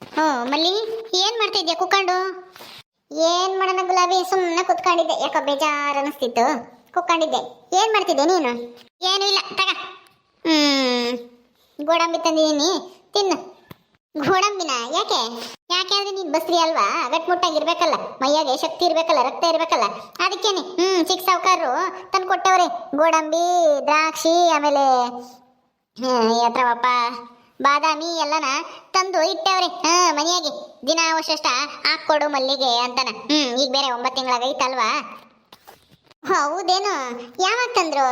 ಹ್ಞೂ ಮಲ್ಲಿ, ಏನ್ ಮಾಡ್ತಾ ಇದ್ಯಾ ಕುತ್ಕೊಂಡು? ಏನ್ ಮಾಡೋಣ ಗುಲಾಬಿ, ಸುಮ್ಮನೆ ಕುತ್ಕೊಂಡಿದ್ದೆ. ಯಾಕೋ ಬೇಜಾರು ಅನಿಸ್ತಿತ್ತು, ಕುತ್ಕೊಂಡಿದ್ದೆ. ಏನ್ ಮಾಡ್ತಿದ್ದೆ ನೀನು? ಏನು ಇಲ್ಲ ತಗ. ಗೋಡಂಬಿ ತಂದಿದ್ದೀನಿ, ತಿನ್ನು. ಗೋಡಂಬಿನ ಯಾಕೆ? ಯಾಕೆ ಅಂದ್ರೆ ನೀನ್ ಬಸ್ರಿ ಅಲ್ವಾ, ಗಟ್ಮುಟ್ಟಾಗಿರ್ಬೇಕಲ್ಲ, ಮೈಯಾಗೆ ಶಕ್ತಿ ಇರ್ಬೇಕಲ್ಲ, ರಕ್ತ ಇರ್ಬೇಕಲ್ಲ, ಅದಕ್ಕೇನೆ ಚಿಕ್ಕ ಸಾವುಕಾರರು ತಂದು ಕೊಟ್ಟವ್ರೆ ಗೋಡಂಬಿ, ದ್ರಾಕ್ಷಿ, ಆಮೇಲೆ ಯಾತ್ರವಪ್ಪ ಬಾದಾಮಿ ಎಲ್ಲನ ತಂದು ಇಟ್ಟವ್ರೆ ಮನೆಯಾಗೆ. ದಿನ ಅವಶಷ್ಟ ಹಾಕ್ಕೊಡು ಮಲ್ಲಿಗೆ ಅಂತಾನ. ಈಗ ಬೇರೆ 9 ತಿಂಗಳಾಗೈತಲ್ವಾ. ಹೌದೇನು? ಯಾವಾಗ ತಂದ್ರು?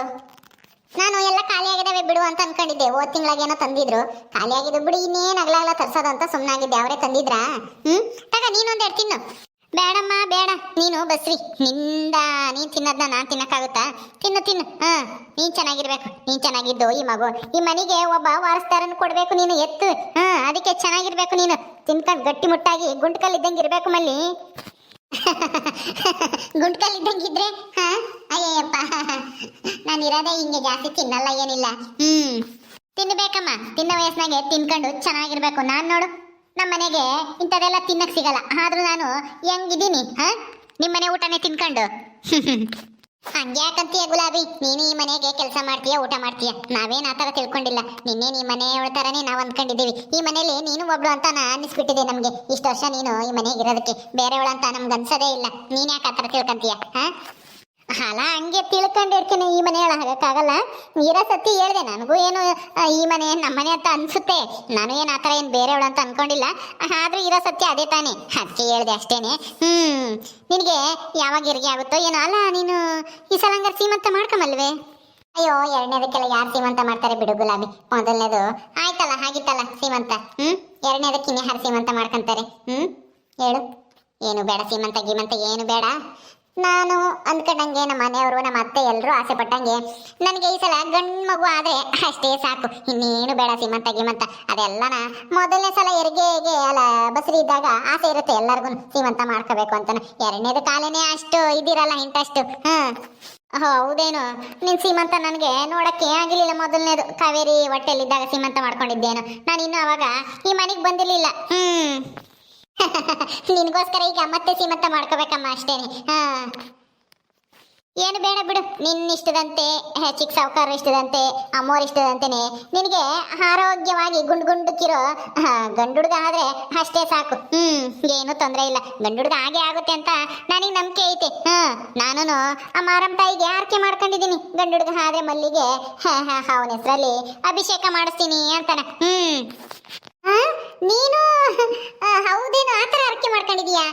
ನಾನು ಎಲ್ಲ ಖಾಲಿ ಆಗಿದಾವೆ ಬಿಡು ಅಂತ ಅನ್ಕೊಂಡಿದ್ದೆ. ಹೋದ ತಿಂಗಳಾಗೇನೋ ತಂದಿದ್ರು, ಖಾಲಿ ಆಗಿದ್ದು ಬಿಡು, ಇನ್ನೇನ್ ಆಗ್ಲಾಗಲ್ಲ ತರ್ಸೋದಂತ ಸುಮ್ಮನಾಗಿದ್ದೆ. ಅವರೇ ತಂದಿದ್ರಾ? ತಗ ನೀನೊಂದೆರಡು ತಿನ್ನು. ಬೇಡಮ್ಮ ಬೇಡ, ನೀನು ಬಸ್ರಿ, ನೀನ್ ತಿನ್ನೋದನ್ನ ನಾನ್ ತಿನ್ನಕ್ಕಾಗುತ್ತಾ? ತಿನ್ನು ತಿನ್ನು. ನೀನ್ ಚೆನ್ನಾಗಿರ್ಬೇಕು, ನೀನ್ ಚೆನ್ನಾಗಿದ್ದು ಈ ಮಗು ಈ ಮನೆಗೆ ಒಬ್ಬ ವಾರಸ್ದಾರನ್ನು ಕೊಡ್ಬೇಕು. ನೀನು ಎತ್ತು, ಅದಕ್ಕೆ ಚೆನ್ನಾಗಿರ್ಬೇಕು. ನೀನು ತಿನ್ಕೊಂಡು ಗಟ್ಟಿ ಮುಟ್ಟಾಗಿ ಗುಂಟ್ಕಲ್ ಇದ್ದಂಗೆ ಇರ್ಬೇಕು ಮಲ್ಲಿ. ಗುಂಟ್ಕಲ್ ಇದ್ದಂಗಿದ್ರೆ ಅಯ್ಯಪ್ಪ, ನಾನು ಇರೋದೇ ಹಿಂಗೆ, ಜಾಸ್ತಿ ತಿನ್ನಲ್ಲ ಏನಿಲ್ಲ. ತಿನ್ಬೇಕಮ್ಮ, ತಿನ್ನ ವಯಸ್ಸಿನಾಗೆ ತಿನ್ಕೊಂಡು ಚೆನ್ನಾಗಿರ್ಬೇಕು. ನಾನ್ ನೋಡು, ನಮ್ಮ ಮನೆಗೆ ಇಂಥದೆಲ್ಲ ತಿನ್ನಕ್ ಸಿಗಲ್ಲ, ಆದ್ರೂ ನಾನು ಹೆಂಗಿದ್ದೀನಿ ನಿಮ್ಮನೆ ಊಟನೇ ತಿನ್ಕೊಂಡು. ಹಂಗ್ಯಾಕಂತೀಯ ಗುಲಾಬಿ, ನೀನು ಈ ಮನೆಗೆ ಕೆಲಸ ಮಾಡ್ತೀಯ, ಊಟ ಮಾಡ್ತೀಯ. ನಾವೇನ್ ಆತರ ತಿಳ್ಕೊಂಡಿಲ್ಲ, ನಿನ್ನೆ ಈ ಮನೆಯವಳ ತರನೇ ನಾವು ಅಂದ್ಕೊಂಡಿದ್ದೀವಿ. ಈ ಮನೇಲಿ ನೀನು ಒಬ್ಳು ಅಂತ ಅನ್ನಿಸ್ಬಿಟ್ಟಿದೆ ನಮ್ಗೆ. ಇಷ್ಟು ವರ್ಷ ನೀನು ಈ ಮನೆಗೆ ಇರೋದಕ್ಕೆ ಬೇರೆಯವಳ ಅಂತ ನಮ್ಗೆ ಅನ್ಸೋದೇ ಇಲ್ಲ. ನೀನ್ ಯಾಕೆ ಆತರ ತಿಳ್ಕೊಂತೀಯ? ಅಲ್ಲ, ಹಂಗೆ ತಿಳ್ಕೊಂಡಿರ್ತೀನಿ. ಈ ಮನೆ ಆಗಕ್ಕಾಗಲ್ಲ. ಇರೋ ಸತಿ ಹೇಳ್ದೆ, ನನಗೂ ಏನು ಈ ಮನೆ ನಮ್ಮ ಮನೆ ಅಂತ ಅನ್ಸುತ್ತೆ. ನಾನು ಏನು ಆತರ ಏನು ಬೇರೆಯವಳು ಅಂತ ಅನ್ಕೊಂಡಿಲ್ಲ, ಆದ್ರೂ ಇರೋ ಸತ್ಯ ಅದೇ ತಾನೆ, ಅದಕ್ಕೆ ಹೇಳ್ದೆ ಅಷ್ಟೇನೆ. ನಿನಗೆ ಯಾವಾಗ ಹೆರಿಗೆ ಆಗುತ್ತೋ ಏನೋ. ಅಲ್ಲ, ನೀನು ಈ ಸಲ ಹಂಗಾರೆ ಸೀಮಂತ ಮಾಡ್ಕೊಂಬಲ್ವೇ? ಅಯ್ಯೋ, ಎರಡನೇದಕ್ಕೆಲ್ಲ ಯಾರು ಸೀಮಂತ ಮಾಡ್ತಾರೆ ಬಿಡು ಗುಲಾಬಿ. ಮೊದಲನೇದು ಆಯ್ತಲ್ಲ, ಆಗಿತ್ತಲ್ಲ ಸೀಮಂತ. ಎರಡನೇದಕ್ಕೆ ಇನ್ಯಾರು ಸೀಮಂತ ಮಾಡ್ಕೊಂತಾರೆ? ಹೇಳು. ಏನು ಬೇಡ, ಸೀಮಂತ ಗೀಮಂತ ಏನು ಬೇಡ. ನಾನು ಅಂದ್ಕೊಂಡಂಗೆ ನಮ್ಮ ಮನೆಯವರು, ನಮ್ಮ ಅತ್ತೆ ಎಲ್ಲರೂ ಆಸೆ ಪಟ್ಟಂಗೆ ನನಗೆ ಈ ಸಲ ಗಂಡು ಮಗು ಆದ್ರೆ ಅಷ್ಟೇ ಸಾಕು, ಇನ್ನೇನು ಬೇಡ ಸೀಮಂತ ಗೀಮಂತ. ಅದೆಲ್ಲನ ಮೊದಲನೇ ಸಲ ಹೆರಿಗೆಗೆ ಅಲ್ಲ ಬಸರಿ ಇದ್ದಾಗ ಆಸೆ ಇರುತ್ತೆ ಎಲ್ಲರಿಗೂ ಸೀಮಂತ ಮಾಡ್ಕೋಬೇಕು ಅಂತ. ಎರಡನೇದು ಕಾಲೇನೆ ಅಷ್ಟು ಇದಿರಲ್ಲ, ಇಂಟ್ರೆಸ್ಟ್. ಹೌದೇನು? ನಿನ್ ಸೀಮಂತ ನನಗೆ ನೋಡಕ್ಕೆ ಆಗಿರ್ಲಿಲ್ಲ. ಮೊದಲನೇದು ಕಾವೇರಿ ಹೊಟ್ಟೆಲಿದ್ದಾಗ ಸೀಮಂತ ಮಾಡ್ಕೊಂಡಿದ್ದೇನು. ನಾನು ಇನ್ನೂ ಅವಾಗ ಈ ಮನೆಗೆ ಬಂದಿರ್ಲಿಲ್ಲ. ನಿನ್ಗೋಸ್ಕರ ಈಗ ಮತ್ತೆ ಸೀಮಂತ ಮಾಡ್ಕೋಬೇಕಮ್ಮ ಅಷ್ಟೇನೆ. ಏನು ಬೇಡ ಬಿಡು, ನಿನ್ನ ಇಷ್ಟದಂತೆ, ಚಿಕ್ಕ ಸಾವುಕಾರ ಇಷ್ಟದಂತೆ, ಅಮ್ಮೋರ್ ಇಷ್ಟದಂತೆನೆ ನಿನಗೆ ಆರೋಗ್ಯವಾಗಿ ಗುಂಡ್ಕಿರೋ ಗಂಡು ಹುಡುಗ ಆದ್ರೆ ಅಷ್ಟೇ ಸಾಕು. ಏನು ತೊಂದರೆ ಇಲ್ಲ, ಗಂಡು ಹುಡುಗ ಹಾಗೆ ಆಗುತ್ತೆ ಅಂತ ನನಗೆ ನಂಬಿಕೆ ಐತೆ. ನಾನು ಆ ಮಾರಮ್ಮ ತಾಯಿಗೆ ಆರ್ಕೆ ಮಾಡ್ಕೊಂಡಿದ್ದೀನಿ, ಗಂಡು ಹುಡುಗ ಆದ್ರೆ ಮಲ್ಲಿಗೆ ಅವನ ಹೆಸರಲ್ಲಿ ಅಭಿಷೇಕ ಮಾಡಿಸ್ತೀನಿ ಅಂತಾನ. ನೀನು ಹೌದೇನು ಆತರ ಅರ್ಕೆ ಮಾಡ್ಕೊಂಡಿದೀಯಾ?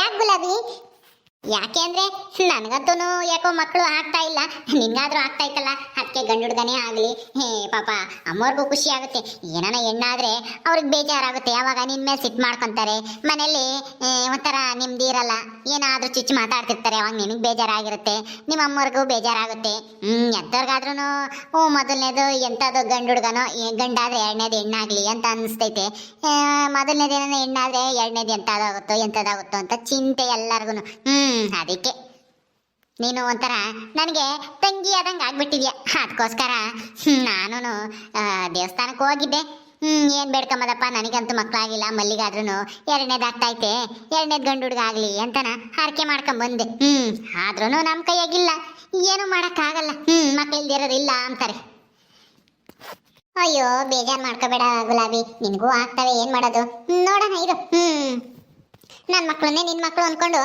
ಯಾಕೆ ಗುಲಾಬಿ? ಯಾಕೆ ಅಂದ್ರೆ ನನಗಂತೂ ಯಾಕೋ ಮಕ್ಕಳು ಆಗ್ತಾ ಇಲ್ಲ, ನಿನ್ನಾದ್ರೂ ಆಗ್ತಾ ಇತ್ತಲ್ಲ, ಅದಕ್ಕೆ ಗಂಡು ಹುಡುಗನೇ ಆಗ್ಲಿ. ಪಾಪ ಅಮ್ಮವ್ರಿಗೂ ಖುಷಿ ಆಗುತ್ತೆ. ಏನಾನ ಹೆಣ್ಣಾದ್ರೆ ಅವ್ರಿಗೆ ಬೇಜಾರಾಗುತ್ತೆ, ಯಾವಾಗ ನಿನ್ ಮೇಲೆ ಸಿಟ್ಟು ಮಾಡ್ಕೊಂತಾರೆ. ಮನೇಲಿ ಒಂಥರ ನಿಮ್ದು ಇರಲ್ಲ, ಏನಾದ್ರೂ ಚುಚ್ಚು ಮಾತಾಡ್ತಿರ್ತಾರೆ, ಅವಾಗ ನಿನಗೆ ಬೇಜಾರಾಗಿರುತ್ತೆ, ನಿಮ್ಮ ಅಮ್ಮವ್ರಿಗೂ ಬೇಜಾರಾಗುತ್ತೆ. ಎಂಥವ್ರಿಗಾದ್ರೂ ಮೊದಲನೇದು ಎಂಥದ್ದು ಗಂಡು ಹುಡುಗನೋ, ಗಂಡಾದ್ರೆ ಎರಡನೇದು ಹೆಣ್ಣಾಗ್ಲಿ ಅಂತ ಅನಿಸ್ತೈತೆ. ಮೊದಲನೇದು ಏನಾನ ಹೆಣ್ಣಾದ್ರೆ ಎರಡನೇದು ಎಂಥದ್ದಾಗುತ್ತೋ ಅಂತ ಚಿಂತೆ ಎಲ್ಲರಿಗೂ. ಅದಕ್ಕೆ ನೀನು ಒಂಥರ ನನಗೆ ತಂಗಿ ಆದಂಗೆ ಆಗ್ಬಿಟ್ಟಿದ್ಯಾ. ಅದಕ್ಕೋಸ್ಕರ ನಾನು ದೇವಸ್ಥಾನಕ್ಕೆ ಹೋಗಿದ್ದೆ. ಏನು ಬೇಡ್ಕೊಂಬದಪ್ಪ, ನನಗಂತೂ ಮಕ್ಕಳಾಗಿಲ್ಲ, ಮಲ್ಲಿಗಾದ್ರೂ ಎರಡನೇದಾಗ್ತೈತೆ, ಎರಡನೇದು ಗಂಡು ಹುಡುಗ ಆಗಲಿ ಅಂತನ ಹಾರಕೆ ಮಾಡ್ಕೊಂಬಂದೆ. ಆದ್ರೂ ನಮ್ಮ ಕೈಯಾಗಿಲ್ಲ, ಏನು ಮಾಡೋಕ್ಕಾಗಲ್ಲ. ಮಕ್ಕಳಿಲ್ದಿರೋರಿಲ್ಲ ಅಂತಾರೆ. ಅಯ್ಯೋ, ಬೇಜಾರು ಮಾಡ್ಕೋಬೇಡ ಗುಲಾಬಿ, ನಿನಗೂ ಆಗ್ತವೆ, ಏನು ಮಾಡೋದು, ನೋಡೋಣ ಇರು. ನನ್ನ ಮಕ್ಕಳನ್ನೇ ನಿನ್ನ ಮಕ್ಕಳು ಅಂದ್ಕೊಂಡು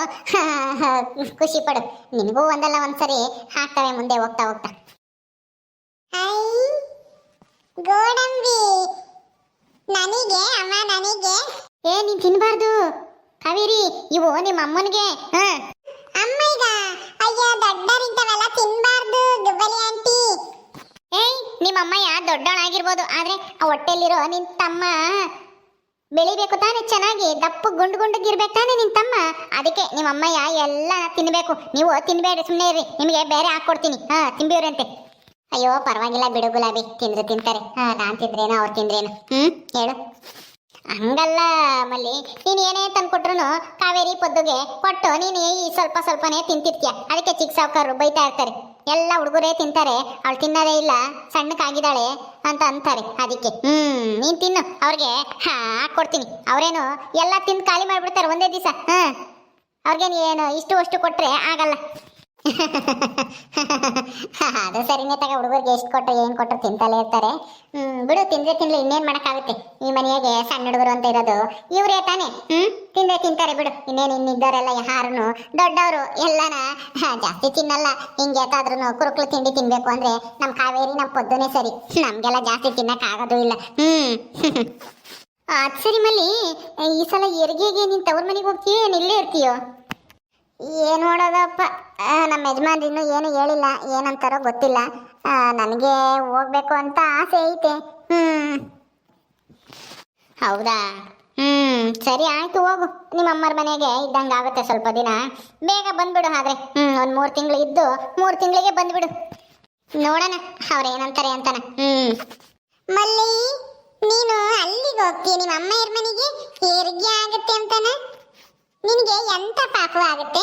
ಖುಷಿ ಪಡು. ನಿನಗೂ ಒಂದಲ್ಲ ಒಂದ್ಸರಿ ಆಗ್ತವೆ ಮುಂದೆ ಹೋಗ್ತಾ ಹೋಗ್ತಾ. ಗೋಡಂಬಿ ನನಗೆ ಅಮ್ಮ, ನನಗೆ. ನೀನ್ ತಿನ್ಬಾರ್ದು ಕಾವೇರಿ, ಇವು ನಿಮ್ಮ ಅಮ್ಮನಿಗೆ. ಅಮ್ಮಗ ಅಯ್ಯೋ, ದೊಡ್ಡರಿಂತವೆಲ್ಲ ತಿನ್ಬಾರ್ದು ಗುಬ್ಬಲಿ ಆಂಟಿ. ನಿಮ್ಮ ಅಮ್ಮಯ್ಯ ದೊಡ್ಡವಳಾಗಿರ್ಬೋದು, ಆದ್ರೆ ಆ ಹೊಟ್ಟೆಲಿರೋ ನಿನ್ ತಮ್ಮ ಬೆಳಿಬೇಕು ತಾನೆ, ಚೆನ್ನಾಗಿ ದಪ್ಪ ಗುಂಡಿಗಿರ್ಬೇಕು ತಾನೆ ನಿನ್ ತಮ್ಮ. ಅದಕ್ಕೆ ನಿಮ್ಮ ಅಮ್ಮಯ್ಯ ಎಲ್ಲ ತಿನ್ಬೇಕು. ನೀವು ತಿನ್ಬೇಡಿ, ಸುಮ್ಮನೆ ಇರ್ರಿ, ನಿಮಗೆ ಬೇರೆ ಹಾಕೊಡ್ತೀನಿ. ತಿಂಬಿವ್ರಂತೆ. ಅಯ್ಯೋ ಪರವಾಗಿಲ್ಲ ಬಿಡು ಗುಲಾಬಿ, ತಿಂದ್ರೆ ತಿಂತಾರೆ, ನಾನ್ ತಿಂದ್ರೇನು ಅವ್ರು ತಿಂದ್ರೇನು. ಹೇಳು. ಹಂಗಲ್ಲ ಮಲ್ಲಿ, ನೀನು ಏನೇ ತಂದ್ಕೊಟ್ರು ಕಾವೇರಿ ಪೊದ್ದುಗೆ ಕೊಟ್ಟು ನೀನು ಈ ಸ್ವಲ್ಪನೇ ತಿಂತಿರ್ತೀಯ. ಅದಕ್ಕೆ ಚಿಕ್ಕ ಸಾವುಕಾರರು ಬೈತಾ ಇರ್ತಾರೆ. ಎಲ್ಲ ಹುಡುಗರೇ ತಿಂತಾರೆ, ಅವಳು ತಿನ್ನೋದೇ ಇಲ್ಲ, ಸಣ್ಣಕ್ಕಾಗಿದ್ದಾಳೆ ಅಂತ ಅಂತಾರೆ. ಅದಕ್ಕೆ ನೀನ್ ತಿನ್ನು, ಅವ್ರಿಗೆ ಹಾಕೊಡ್ತೀನಿ. ಅವರೇನು ಎಲ್ಲ ತಿಂದು ಖಾಲಿ ಮಾಡ್ಬಿಡ್ತಾರೆ ಒಂದೇ ದಿವಸ. ಅವ್ರಿಗೇನು ಏನು ಇಷ್ಟು ಅಷ್ಟು ಕೊಟ್ರೆ ಆಗಲ್ಲ. ಅದು ಸರಿನೇ ತಗ, ಹುಡುಗರಿಗೆ ಎಷ್ಟು ಕೊಟ್ಟರು ಏನು ಕೊಟ್ಟರು ತಿಂತಲೇ ಇರ್ತಾರೆ. ಬಿಡು, ತಿಂದ್ರೆ ತಿನ್ಲಿ, ಇನ್ನೇನು ಮಾಡೋಕ್ಕಾಗುತ್ತೆ. ಈ ಮನೆಯಾಗೆ ಸಣ್ಣ ಹುಡುಗರು ಅಂತ ಇರೋದು ಇವರೇ ತಾನೆ. ತಿಂದ್ರೆ ತಿಂತಾರೆ ಬಿಡು, ಇನ್ನೇನು ಇನ್ನಿದ್ದಾರೆಲ್ಲ ಯಾರು ದೊಡ್ಡವರು ಎಲ್ಲನ ಜಾಸ್ತಿ ತಿನ್ನಲ್ಲ. ಹಿಂಗೆ ಏತಾದ್ರೂ ಕುರುಕ್ಲು ತಿಂಡಿ ತಿನ್ಬೇಕು ಅಂದ್ರೆ ನಮ್ಮ ಕಾವೇರಿ ನಮ್ಮ ಪೊದ್ದುನೇ ಸರಿ, ನಮ್ಗೆಲ್ಲ ಜಾಸ್ತಿ ತಿನ್ನಕ್ಕಾಗೋದು ಇಲ್ಲ. ಅದು ಸರಿ ಮಲ್ಲಿ, ಈ ಸಲ ಹೆರಿಗೆಗೆ ನೀನು ತವ್ರ ಮನೆಗೆ ಹೋಗ್ತೀಯೋ ಏನು ಇಲ್ಲೇ ಇರ್ತೀಯೋ? ಏನು ನೋಡೋದಪ್ಪ, ನಮ್ಮ ಯಜಮಾನ್ರು ಇನ್ನೂ ಏನು ಹೇಳಿಲ್ಲ, ಏನಂತಾರೋ ಗೊತ್ತಿಲ್ಲ. ನನಗೆ ಹೋಗ್ಬೇಕು ಅಂತ ಆಸೆ ಐತೆ. ಹೌದಾ? ಸರಿ ಆಯ್ತು, ಹೋಗು. ನಿಮ್ಮ ಅಮ್ಮರ ಮನೆಗೆ ಇದ್ದಂಗೆ ಆಗುತ್ತೆ, ಸ್ವಲ್ಪ ದಿನ ಬೇಗ ಬಂದ್ಬಿಡು. ಆದ್ರೆ ಒಂದು 3 ತಿಂಗಳು ಇದ್ದು 3 ತಿಂಗಳಿಗೆ ಬಂದ್ಬಿಡು. ನೋಡೋಣ ಅವ್ರೇನಂತಾರೆ ಅಂತಾನ. ಮಲ್ಲಿ, ನೀನು ಅಲ್ಲಿಗೆ ಹೋಗ್ತೀಯ ನಿಮ್ಮ ಅಮ್ಮಯ್ಯರ ಮನೆಗೆ, ಹೆರಿಗೆ ಆಗುತ್ತೆ ಅಂತಾನ? ನಿನಗೆ ಎಂತ ಪಾಪು ಆಗುತ್ತೆ?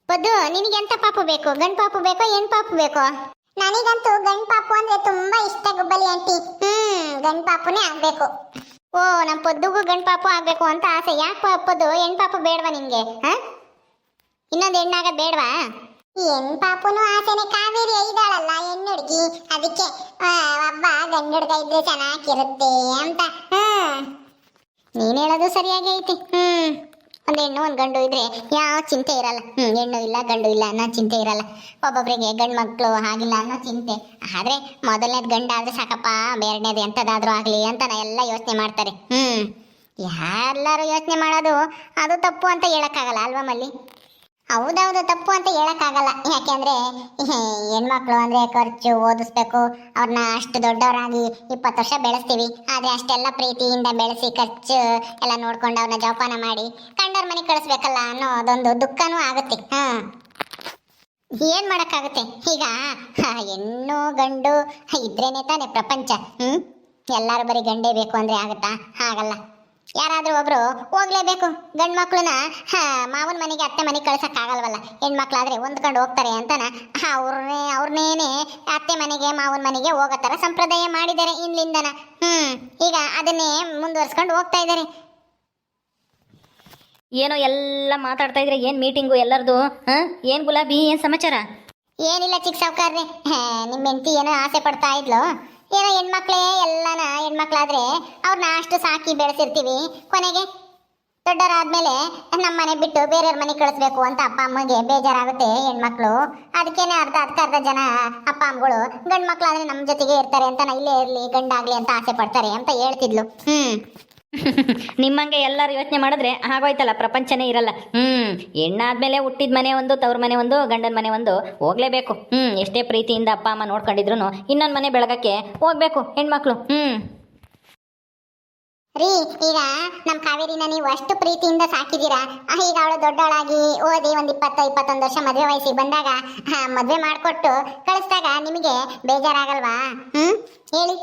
ಬದ್ದು, ನಿನಗೆ ಎಂತ ಪಾಪು ಬೇಕು? ಗಂಡು ಪಾಪು ಬೇಕೋ ಹೆಣ್ಣು ಪಾಪು ಬೇಕೋ? ನನಗಂತೂ ಗಂಡು ಪಾಪು ಅಂದ್ರೆ ತುಂಬಾ ಇಷ್ಟ ಗುಬ್ಬಲಿ ಆಂಟಿ. ಗಂಡು ಪಾಪುನೇ ಆಗ್ಬೇಕು. ಓ, ನಮ್ಮ ಪೊದ್ದುಗೂ ಗಂಡು ಪಾಪು ಆಗ್ಬೇಕು ಅಂತ ಆಸೆ. ಯಾಕೆ ಪದ್ದು, ಹೆಣ್ಣು ಪಾಪು ಬೇಡವಾ ನಿನ್ಗೆ? ಇನ್ನೊಂದು ಹೆಣ್ಣಾಗ ಬೇಡವಾ? ಹೆಣ್ಣು ಪಾಪುನು ಆಸೆನೆ, ಕಾವೇರಿ ಇದ್ದಾಳಲ್ಲ ಹೆಣ್ಣು ಹುಡುಗಿ, ಅದಕ್ಕೆ ಒಬ್ಬ ಗಂಡು ಹುಡುಗ ಇದ್ರೆ ಚೆನ್ನಾಗಿರುತ್ತೆ ಅಂತ. ನೀನ್ ಹೇಳೋದು ಸರಿಯಾಗಿ ಐತಿ. ಒಂದು ಹೆಣ್ಣು ಒಂದು ಗಂಡು ಇದ್ರೆ ಯಾವ ಚಿಂತೆ ಇರಲ್ಲ. ಹೆಣ್ಣು ಇಲ್ಲ ಗಂಡು ಇಲ್ಲ ಅನ್ನೋ ಚಿಂತೆ ಇರಲ್ಲ. ಒಬ್ಬೊಬ್ಬರಿಗೆ ಗಂಡು ಮಕ್ಕಳು ಆಗಿಲ್ಲ ಅನ್ನೋ ಚಿಂತೆ. ಆದರೆ ಮೊದಲನೇದು ಗಂಡು ಆದ್ರೆ ಸಾಕಪ್ಪ, ಬೇರೆನೇದು ಎಂಥದ್ದಾದ್ರೂ ಆಗಲಿ ಅಂತ ಎಲ್ಲ ಯೋಚನೆ ಮಾಡ್ತಾರೆ. ಎಲ್ಲರೂ ಯೋಚನೆ ಮಾಡೋದು ಅದು ತಪ್ಪು ಅಂತ ಹೇಳೋಕ್ಕಾಗಲ್ಲ ಅಲ್ವಾ ಮಲ್ಲಿ? ಹೌದೌದು, ತಪ್ಪು ಅಂತ ಹೇಳಕ್ಕಾಗಲ್ಲ. ಯಾಕೆಂದ್ರೆ ಹೆಣ್ಮಕ್ಳು ಅಂದ್ರೆ ಖರ್ಚು, ಓದಿಸ್ಬೇಕು ಅವ್ರನ್ನ, ಅಷ್ಟು ದೊಡ್ಡವರಾಗಿ 20 ವರ್ಷ ಬೆಳೆಸ್ತೀವಿ. ಆದ್ರೆ ಅಷ್ಟೆಲ್ಲ ಪ್ರೀತಿಯಿಂದ ಬೆಳೆಸಿ ಖರ್ಚು ಎಲ್ಲ ನೋಡ್ಕೊಂಡು ಅವ್ರನ್ನ ಜೋಪಾನ ಮಾಡಿ ಕಂಡವ್ರ ಮನೆಗೆ ಕಳಿಸ್ಬೇಕಲ್ಲ ಅನ್ನೋ ಅದೊಂದು ದುಃಖನೂ ಆಗುತ್ತೆ. ಏನ್ ಮಾಡಕ್ಕಾಗುತ್ತೆ ಈಗ? ಹೆಣ್ಣು ಗಂಡು ಇದ್ರೇನೆ ತಾನೆ ಪ್ರಪಂಚ. ಎಲ್ಲಾರು ಬರೀ ಗಂಡೇ ಬೇಕು ಅಂದ್ರೆ ಆಗುತ್ತಾ? ಆಗಲ್ಲ. ಯಾರಾದ್ರೂ ಒಬ್ರು ಹೋಗ್ಲೇಬೇಕು. ಗಂಡು ಮಕ್ಳನ್ನ ಮಾವನ ಮನೆಗೆ ಅತ್ತೆ ಮನೆಗೆ ಕಳ್ಸಕ್ಕಾಗಲ್ವಲ್ಲ. ಹೆಣ್ಮಕ್ಳಾದ್ರೆ ಹೊಂದ್ಕೊಂಡು ಹೋಗ್ತಾರೆ ಅಂತಾನ ಅವ್ರನ್ನೇನೆ ಅತ್ತೆ ಮನೆಗೆ ಮಾವನ ಮನೆಗೆ ಹೋಗೋ ಥರ ಸಂಪ್ರದಾಯ ಮಾಡಿದ್ದಾರೆ ಇನ್ಲಿಂದನ. ಈಗ ಅದನ್ನೇ ಮುಂದುವರ್ಸ್ಕೊಂಡು ಹೋಗ್ತಾ ಇದ್ದಾರೆ. ಏನೋ ಎಲ್ಲ ಮಾತಾಡ್ತಾ ಇದ್ರೆ, ಏನು ಮೀಟಿಂಗು ಎಲ್ಲರದು? ಏನು ಗುಲಾಬಿ, ಏನು ಸಮಾಚಾರ? ಏನಿಲ್ಲ ಚಿಕ್ಕ ಸಾವ್ಕಾರ್ರೆ, ನಿಮ್ಮ ಹೆಂಡತಿ ಏನೋ ಆಸೆ ಪಡ್ತಾ ಇದ್ಲು. ಏನೋ ಹೆಣ್ಮಕ್ಳೇ ಎಲ್ಲನ, ಹೆಣ್ಮಕ್ಳಾದ್ರೆ ಅವ್ರನ್ನ ಅಷ್ಟು ಸಾಕಿ ಬೆಳೆಸಿರ್ತೀವಿ, ಕೊನೆಗೆ ದೊಡ್ಡವರಾದ್ಮೇಲೆ ನಮ್ಮ ಮನೆ ಬಿಟ್ಟು ಬೇರೆಯವ್ರ ಮನೆಗೆ ಕಳಿಸ್ಬೇಕು ಅಂತ ಅಪ್ಪ ಅಮ್ಮಗೆ ಬೇಜಾರಾಗುತ್ತೆ ಹೆಣ್ಮಕ್ಳು. ಅದಕ್ಕೇನೆ ಅರ್ಧ ಜನ ಅಪ್ಪ ಅಮ್ಮಗಳು ಗಂಡು ಮಕ್ಳಾದ್ರೆ ನಮ್ಮ ಜೊತೆಗೆ ಇರ್ತಾರೆ ಅಂತ, ಇಲ್ಲೇ ಇರಲಿ ಗಂಡಾಗ್ಲಿ ಅಂತ ಆಸೆ ಪಡ್ತಾರೆ ಅಂತ ಹೇಳ್ತಿದ್ಲು. ನಿಮ್ಮಂಗೆ ಎಲ್ಲರೂ ಯೋಚನೆ ಮಾಡಿದ್ರೆ ಆಗೋಯ್ತಲ್ಲ, ಪ್ರಪಂಚನೇ ಇರಲ್ಲ. ಹೆಣ್ಣಾದ್ಮೇಲೆ ಹುಟ್ಟಿದ ಮನೆ ಒಂದು, ತವ್ರ ಮನೆ ಒಂದು, ಗಂಡನ ಮನೆ ಒಂದು ಹೋಗ್ಲೇಬೇಕು. ಎಷ್ಟೇ ಪ್ರೀತಿಯಿಂದ ಅಪ್ಪ ಅಮ್ಮ ನೋಡ್ಕೊಂಡಿದ್ರು ಇನ್ನೊಂದು ಮನೆ ಬೆಳಗಕ್ಕೆ ಹೋಗ್ಬೇಕು ಹೆಣ್ಮಕ್ಳು. ರೀ, ಈಗ ನಮ್ಮ ಕಾವೇರಿನ ನೀವು ಅಷ್ಟು ಪ್ರೀತಿಯಿಂದ ಸಾಕಿದ್ದೀರಾ. ಈಗ ಅವಳು ದೊಡ್ಡವಳಾಗಿ ಓದಿ ಒಂದು 20-21 ವರ್ಷ ಮದುವೆ ವಯಸ್ಸಿಗೆ ಬಂದಾಗ ಮದುವೆ ಮಾಡಿಕೊಟ್ಟು ಕಳಿಸಿದಾಗ ನಿಮಗೆ ಬೇಜಾರಾಗಲ್ವಾ? ಹೇಳಿ.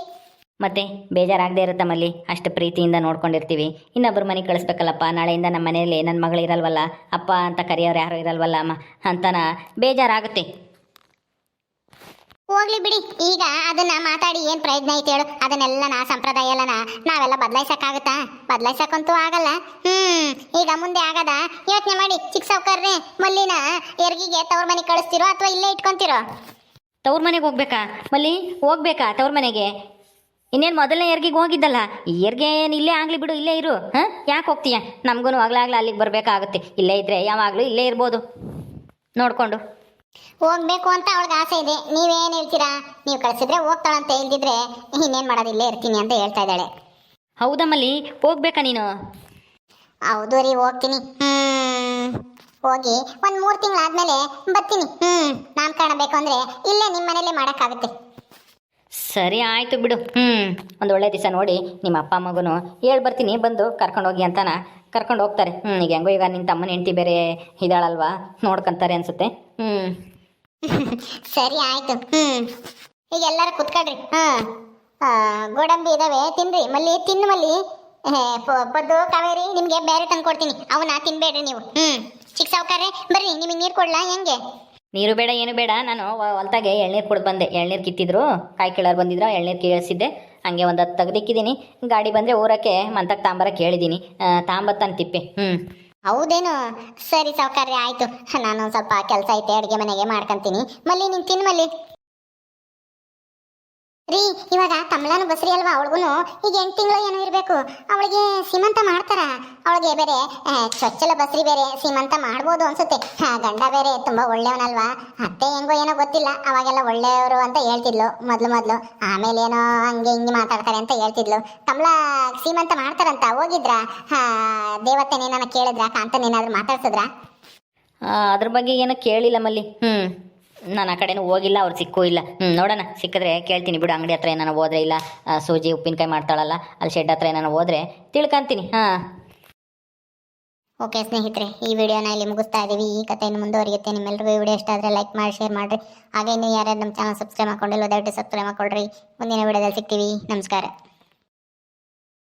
ಮತ್ತೆ ಬೇಜಾರಾಗದೇ ಇರುತ್ತಮ್ಮಲ್ಲಿ, ಅಷ್ಟು ಪ್ರೀತಿಯಿಂದ ನೋಡ್ಕೊಂಡಿರ್ತೀವಿ. ಇನ್ನೊಬ್ಬರು ಮನೆಗೆ ಕಳಿಸ್ಬೇಕಲ್ಲಪ್ಪ, ನಾಳೆಯಿಂದ ನಮ್ಮ ಮನೆಯಲ್ಲಿ ನನ್ನ ಮಗಳು ಇರಲ್ವಲ್ಲ, ಅಪ್ಪ ಅಂತ ಕರೆಯೋರು ಯಾರು ಇರಲ್ವಲ್ಲ ಅಮ್ಮ ಅಂತನ ಬೇಜಾರಾಗುತ್ತೆ. ಹೋಗ್ಲಿ ಬಿಡಿ, ಈಗ ಅದನ್ನ ಮಾತಾಡಿ ಏನು ಪ್ರಯೋಜನ ಐತೆ ಹೇಳು? ಅದನ್ನೆಲ್ಲ ಸಂಪ್ರದಾಯ ಎಲ್ಲ ನಾವೆಲ್ಲ ಬದಲಾಯಿಸಕ್ಕಾಗುತ್ತಾ? ಬದಲಾಯಿಸಕ್ಕಂತೂ ಆಗಲ್ಲ. ಈಗ ಮುಂದೆ ಆಗದ ಯೋಚನೆ ಮಾಡಿ ಚಿಕ್ಕ ಸಾವ್ಕಾರ್ರೆ. ಮಲ್ಲಿನ ಹೆರ್ಗಿಗೆ ತವ್ರ ಮನೆಗೆ ಕಳಿಸ್ತಿರೋ ಅಥವಾ ಇಲ್ಲೇ ಇಟ್ಕೊಂತಿರೋ? ತವ್ರ ಮನೆಗೆ ಹೋಗ್ಬೇಕಾ ಮಲ್ಲಿ? ಹೋಗ್ಬೇಕಾ ತವ್ರ ಮನೆಗೆ? ಇನ್ನೇನು ಮೊದಲನೇ ಹೆರ್ಗಿಗೆ ಹೋಗಿದ್ದಲ್ಲ, ಈ ಹೆರ್ಗೆ ಏನು ಇಲ್ಲೇ ಆಗಲಿ ಬಿಡು, ಇಲ್ಲೇ ಇರು. ಯಾಕೆ ಹೋಗ್ತೀಯ? ನಮಗೂ ಆಗ್ಲಾಗ್ಲ ಅಲ್ಲಿಗೆ ಬರಬೇಕಾಗುತ್ತೆ. ಇಲ್ಲೇ ಇದ್ರೆ ಯಾವಾಗಲೂ ಇಲ್ಲೇ ಇರ್ಬೋದು ನೋಡಿಕೊಂಡು. ಹೋಗ್ಬೇಕು ಅಂತ ಅವಳಿಗೆ ಆಸೆ ಇದೆ. ನೀವೇನು ಹೇಳ್ತೀರಾ? ನೀವು ಕಳಿಸಿದ್ರೆ ಹೋಗ್ತಾಳಂತ, ಇಲ್ದಿದ್ರೆ ಇನ್ನೇನು ಮಾಡೋದು, ಇಲ್ಲೇ ಇರ್ತೀನಿ ಅಂತ ಹೇಳ್ತಾ ಇದ್ದಾಳೆ. ಹೌದಮ್ಮಲ್ಲಿ, ಹೋಗ್ಬೇಕಾ ನೀನು? ಹೌದು ರೀ, ಹೋಗ್ತೀನಿ. ಹೋಗಿ ಒಂದು 3 ತಿಂಗಳಾದ್ಮೇಲೆ ಬರ್ತೀನಿ. ನಾಮಕರಣ ಬೇಕು ಅಂದರೆ ಇಲ್ಲೇ ನಿಮ್ಮ ಮನೇಲೇ ಮಾಡೋಕ್ಕಾಗುತ್ತೆ. ಸರಿ ಆಯಿತು ಬಿಡು. ಒಂದು ಒಳ್ಳೆ ದಿವಸ ನೋಡಿ ನಿಮ್ಮ ಅಪ್ಪ ಅಮ್ಮಗೂ ಹೇಳಿ ಬರ್ತೀನಿ, ಬಂದು ಕರ್ಕೊಂಡೋಗಿ ಅಂತಾನ ಕರ್ಕೊಂಡು ಹೋಗ್ತಾರೆ. ಈಗ ಹೆಂಗೋ ಈಗ ನಿನ್ನ ತಮ್ಮನ ಹೆಂಡತಿ ಬೇರೆ ಇದ್ದಾಳಲ್ವಾ, ನೋಡ್ಕೊಂತಾರೆ ಅನ್ಸುತ್ತೆ. ಸರಿ ಆಯಿತು. ಈಗ ಎಲ್ಲರೂ ಕುತ್ಕೊಳ್ರಿ. ಗೋಡಂಬಿ ಇದಾವೆ, ತಿನ್ರಿ. ಮಲ್ಲಿ ತಿನ್ನು ಮಲ್ಲಿ. ಪದ್ದು, ಕಾವೇರಿ, ನಿಮಗೆ ಬೇರೆ ತಂದು ಕೊಡ್ತೀನಿ, ಅವನ್ನ ತಿನ್ಬೇಡ್ರಿ ನೀವು. ಚಿಕ್ಕ ಸಾವ್ಕಾರ್ರೆ ಬರ್ರಿ, ನಿಮಗೆ ನೀರು ಕೊಡ್ಲಾ ಹೆಂಗೆ? ನೀರು ಬೇಡ ಏನು ಬೇಡ, ನಾನು ಹೊಲ್ತಾಗೆ ಎಳ್ನೀರು ಕುಡ್ದು ಬಂದೆ. ಎಳ್ನೀರು ಕಿತ್ತಿದ್ರು, ಕಾಯಿ ಕೀಳೋರು ಬಂದಿದ್ರು, ಎಳ್ನೀರು ಕೀಳಿಸಿದ್ದೆ. ಹಂಗೆ ಒಂದು 10 ತೆಗ್ದಿಕ್ಕಿದ್ದೀನಿ. ಗಾಡಿ ಬಂದರೆ ಊರಕ್ಕೆ ಮಂತಕ್ಕೆ ತಾಂಬರಕ್ಕೆ ಹೇಳಿದ್ದೀನಿ. ತಾಂಬತ್ತಾನೆ ತಿಪ್ಪೆ. ಹೌದೇನು? ಸರಿ ಸಾವುಕಾರ್ರೆ, ಆಯ್ತು. ನಾನು ಸ್ವಲ್ಪ ಕೆಲಸ ಐತೆ, ಅಡುಗೆ ಮನೆಗೆ ಮಾಡ್ಕೊಂತೀನಿ. ಮಲ್ಲಿ ನೀನು ತಿನ್ನು ಮಲ್ಲಿ. ರೀ, ಇವಾಗ ಕಮಲಾನು ಬಸ್ರಿ ಅಲ್ವಾ, ಅವಳಿಗೂ ಈಗ 8 ತಿಂಗಳು ಏನೋ ಇರಬೇಕು. ಅವಳಿಗೆ ಸೀಮಂತ ಮಾಡ್ತಾರ. ಅವಳಿಗೆ ಬೇರೆ ಚೊಚ್ಚಲ ಬಸ್ರಿ ಬೇರೆ ಸೀಮಂತ ಮಾಡ್ಬೋದು ಅನ್ಸುತ್ತೆ. ಗಂಡ ಬೇರೆ ತುಂಬಾ ಒಳ್ಳೆಯವನಲ್ವಾ. ಅತ್ತೆ ಹೆಂಗೋ ಏನೋ ಗೊತ್ತಿಲ್ಲ, ಅವಾಗೆಲ್ಲ ಒಳ್ಳೆಯವರು ಅಂತ ಹೇಳ್ತಿದ್ಲು ಮೊದ್ಲು. ಆಮೇಲೆ ಏನೋ ಹಂಗೆ ಹಿಂಗೆ ಮಾತಾಡ್ತಾರೆ ಅಂತ ಹೇಳ್ತಿದ್ಲು. ಕಮಲಾ ಸೀಮಂತ ಮಾಡ್ತಾರಂತ ಹೋಗಿದ್ರಾ? ದೇವತೆನೇನ ಕೇಳಿದ್ರಾ? ಕಾಂತನೇನಾದ್ರೂ ಮಾತಾಡ್ಸಿದ್ರಾ? ಅದ್ರ ಬಗ್ಗೆ ಏನೋ ಕೇಳಿಲ್ಲ ಮಲ್ಲಿ. ನಾನು ಆ ಕಡೆನೂ ಹೋಗಿಲ್ಲ, ಅವ್ರು ಸಿಕ್ಕೂ ಇಲ್ಲ. ನೋಡೋಣ, ಸಿಕ್ಕಿದ್ರೆ ಕೇಳ್ತೀನಿ ಬಿಡು. ಅಂಗಡಿ ಹತ್ರ ಏನಾರು ಹೋದ್ರೆ, ಇಲ್ಲ ಸೂಜಿ ಉಪ್ಪಿನಕಾಯಿ ಮಾಡ್ತಾಳಲ್ಲ ಅಲ್ಲಿ ಶೆಡ್ ಹತ್ರ ಏನಾರು ಹೋದ್ರೆ ತಿಳ್ಕೊಂತೀನಿ. ಓಕೆ ಸ್ನೇಹಿತರೆ, ಈ ವಿಡಿಯೋನ ಇಲ್ಲಿ ಮುಗಿಸ್ತಾ ಇದ್ದೀವಿ. ಈ ಕಥೆಯನ್ನು ಮುಂದುವರಿಯುತ್ತೆ. ನಿಮ್ಮೆಲ್ಲರಿಗೂ ಈ ವಿಡಿಯೋ ಇಷ್ಟ ಆದರೆ ಲೈಕ್ ಮಾಡಿ, ಶೇರ್ ಮಾಡಿರಿ. ಹಾಗೆ ನೀವು ಯಾರ್ಯಾರು ನಮ್ಮ ಚಾನಲ್ ಸಬ್ಸ್ಕ್ರೈಬ್ ಮಾಡ್ಕೊಂಡಿಲ್ಲ, ದಯವಿಟ್ಟು ಸಬ್ಸ್ಕ್ರೈಬ್ ಮಾಡ್ಕೊಳ್ರಿ. ಮುಂದಿನ ವಿಡಿಯೋದಲ್ಲಿ ಸಿಗ್ತೀವಿ. ನಮಸ್ಕಾರ.